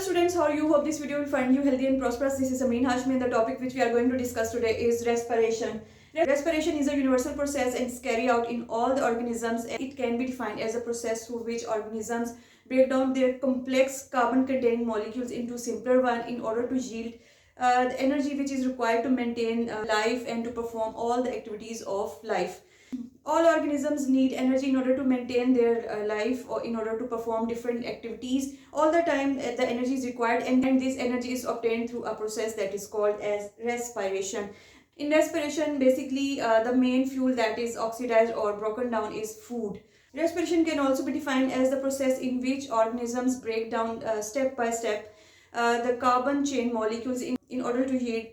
students, how are you? Hope this video will find you healthy and prosperous. This is Amreen Hashmi and the topic which we are going to discuss today is respiration. Respiration is a universal process and is carried out in all the organisms. It can be defined as a process through which organisms break down their complex carbon-containing molecules into simpler one in order to yield the energy which is required to maintain life and to perform all the activities of life. All organisms need energy in order to maintain their life or in order to perform different activities. All the time the energy is required, and this energy is obtained through a process that is called as respiration. In respiration, basically the main fuel that is oxidized or broken down is food. Respiration can also be defined as the process in which organisms break down step by step the carbon chain molecules in order to yield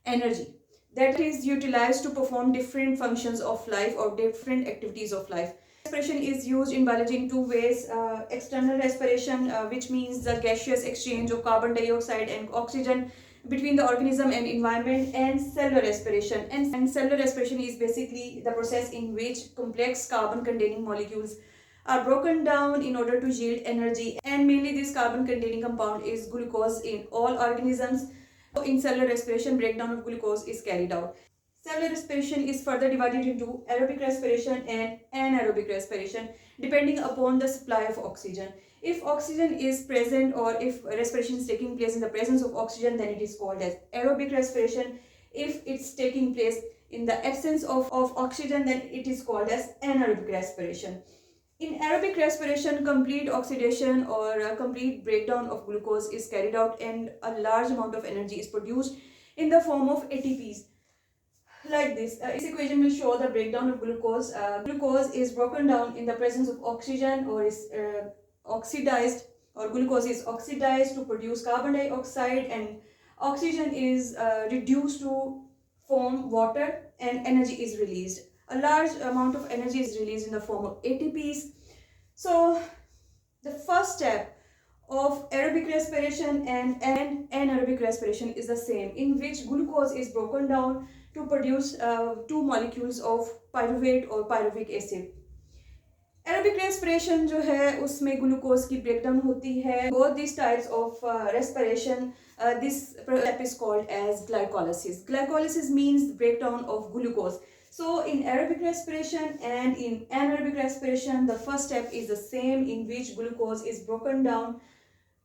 energy that is utilized to perform different functions of life or different activities of life. Respiration is used in biology in two ways. External respiration, which means the gaseous exchange of carbon dioxide and oxygen between the organism and environment, and cellular respiration. And cellular respiration is basically the process in which complex carbon containing molecules are broken down in order to yield energy, and mainly this carbon containing compound is glucose in all organisms. In cellular respiration, breakdown of glucose is carried out. Cellular respiration is further divided into aerobic respiration and anaerobic respiration depending upon the supply of oxygen. If oxygen is present or if respiration is taking place in the presence of oxygen, then it is called as aerobic respiration. If it's taking place in the absence of oxygen, then it is called as anaerobic respiration. In aerobic respiration, complete oxidation or complete breakdown of glucose is carried out and a large amount of energy is produced in the form of ATPs. Like this, this equation will show the breakdown of glucose. Glucose is broken down in the presence of oxygen or is oxidized, or glucose is oxidized to produce carbon dioxide, and oxygen is reduced to form water, and energy is released. A large amount of energy is released in the form of ATPs. So the first step of aerobic respiration and anaerobic respiration is the same, in which glucose is broken down to produce two molecules of pyruvate or pyruvic acid. Aerobic respiration जो है उसमें glucose की breakdown होती है. Both this types of respiration, this step is called as glycolysis. Glycolysis means breakdown of glucose. So in aerobic respiration and in anaerobic respiration, the first step is the same, in which glucose is broken down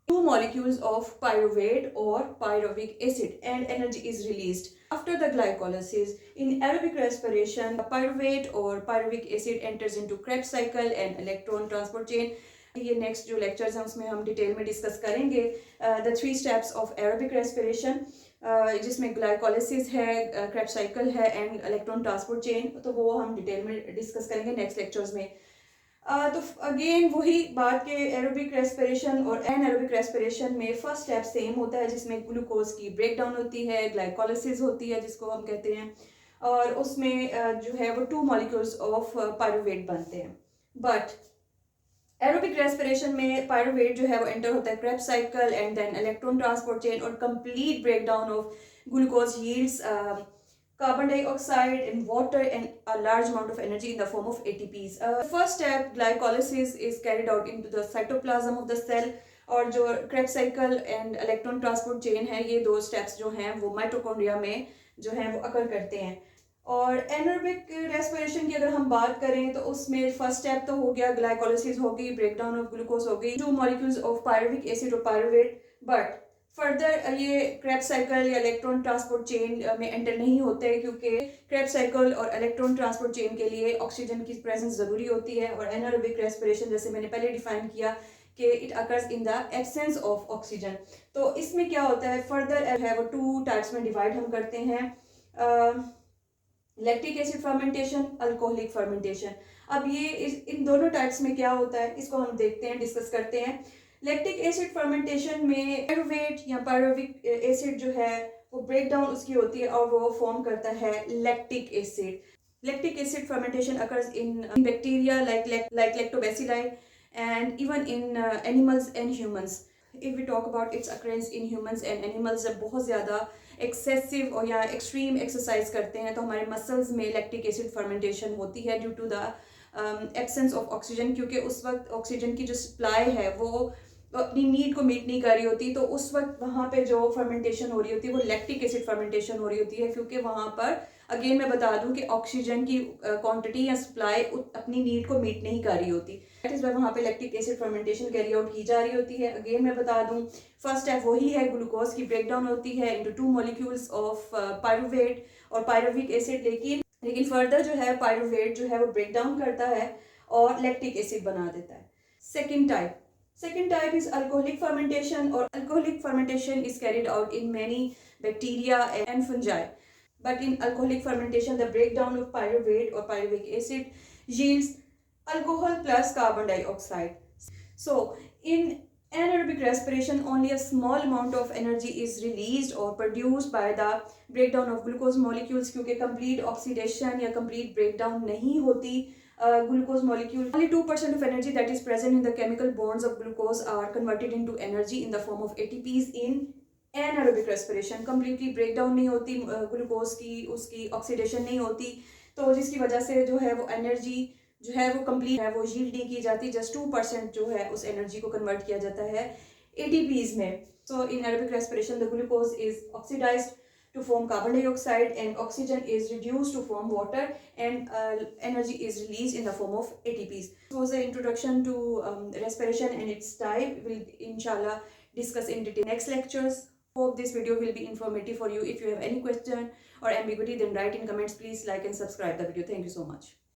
two molecules of pyruvate or pyruvic acid and energy is released. After the glycolysis, in aerobic respiration, pyruvate or pyruvic acid enters into Krebs cycle and electron transport chain. ये next जो lectures हैं उसमें हम detail में discuss करेंगे the three steps of aerobic respiration, जिसमें glycolysis है, Krebs cycle है एंड इलेक्ट्रॉन ट्रांसपोर्ट चेन. तो वो हम डिटेल में डिस्कस करेंगे नेक्स्ट लेक्चर्स में. तो अगेन वही बात के एरोबिक रेस्पिरेशन और एनाएरोबिक रेस्पिरेशन में फर्स्ट स्टेप सेम होता है, जिसमें ग्लूकोज की ब्रेकडाउन होती है, ग्लाइकोलिसिस होती है जिसको हम कहते हैं, और उसमें जो है वो टू मॉलिक्यूल्स ऑफ पायरुवेट बनते हैं. बट एरोबिक रेस्पिरेशन में पायरुवेट जो है वो एंटर होता है Krebs cycle and then electron transport chain, और complete breakdown of glucose yields carbon dioxide and water and a large amount of energy in the form of ATPs. First step, glycolysis, is carried out into the cytoplasm of the cell, और जो Krebs cycle and electron transport chain है, ये दो steps जो हैं वो mitochondria में जो हैं वो अकर करते हैं. और एनारोबिक रेस्पिरेशन की अगर हम बात करें तो उसमें फर्स्ट स्टेप तो हो गया, ग्लाइकोलिसिस होगी, ब्रेकडाउन ऑफ ग्लूकोज हो गई, two molecules of pyruvic acid और पायरुवेट. बट फर्दर ये क्रेब्स साइकिल या इलेक्ट्रॉन ट्रांसपोर्ट चेन में एंटर नहीं होते, क्योंकि क्रेब्स साइकिल और इलेक्ट्रॉन ट्रांसपोर्ट चेन के लिए ऑक्सीजन की प्रेजेंस ज़रूरी होती है. और एनारोबिक रेस्पिरेशन, जैसे मैंने पहले डिफाइन किया कि it occurs in the absence of oxygen. तो इसमें क्या होता है, फर्दर है वो टू टाइप्स में डिवाइड हम करते हैं, lactic acid fermentation, alcoholic fermentation. अब ये इन दोनों टाइप्स में क्या होता है इसको हम देखते हैं, डिस्कस करते हैं. लैक्टिक एसिड फर्मेंटेशन में पायरुवेट या पायरुविक एसिड जो है वो ब्रेक डाउन उसकी होती है और वो फॉर्म करता है lactic acid. Lactic acid fermentation occurs in bacteria like lactobacilli and even in animals and humans. If we talk about its occurrence in humans and animals, जब बहुत ज़्यादा एक्सेसिव और या एक्सट्रीम एक्सरसाइज करते हैं तो हमारे मसल्स में लैक्टिक एसिड फर्मेंटेशन होती है due to the absence of oxygen, क्योंकि उस वक्त ऑक्सीजन की जो सप्लाई है वो अपनी नीड को मीट नहीं कर रही होती, तो उस वक्त वहाँ पे जो फर्मेंटेशन हो रही होती है वो लैक्टिक एसिड फर्मेंटेशन हो रही होती है, क्योंकि वहाँ पर अगेन मैं बता दूं कि ऑक्सीजन की क्वांटिटी या सप्लाई अपनी नीड को मीट नहीं कर रही होती। दैट इज वाई वहाँ पे lactic acid fermentation carry out की जा रही होती है। अगेन मैं बता दूं, फर्स्ट स्टेप वही है, ग्लूकोज की ब्रेकडाउन होती है इनटू 2 मॉलिक्यूल्स ऑफ पायरुवेट और पायरुविक एसिड। लेकिन फर्दर जो है पायरुवेट जो है वो ब्रेक डाउन करता है और लैक्टिक एसिड बना देता है। Second type is alcoholic fermentation, or alcoholic fermentation is carried out in many bacteria and fungi. But in alcoholic fermentation, the breakdown of pyruvate or pyruvic acid yields alcohol plus carbon dioxide. So, in anaerobic respiration, only a small amount of energy is released or produced by the breakdown of glucose molecules, क्योंकि complete oxidation या complete breakdown नहीं होती glucose molecule. Only 2% of energy that is present in the chemical bonds of glucose are converted into energy in the form of ATPs in anaerobic respiration. Completely breakdown नहीं होती glucose की, उसकी oxidation नहीं होती, तो जिसकी वजह से जो है वो एनर्जी जो है वो कंप्लीट है वो यील्ड नहीं की जाती। जस्ट 2% जो है उस एनर्जी को कन्वर्ट किया जाता है ATPs में। So in aerobic respiration the glucose is oxidised to form carbon dioxide and oxygen is reduced to form water, and energy is released in the form of ATPs. This was the introduction to respiration and its type. We'll inshallah discuss in detail next lectures. Hope this video will be informative for you. If you have any question or ambiguity, then write in comments. Please like and subscribe the video. Thank you so much.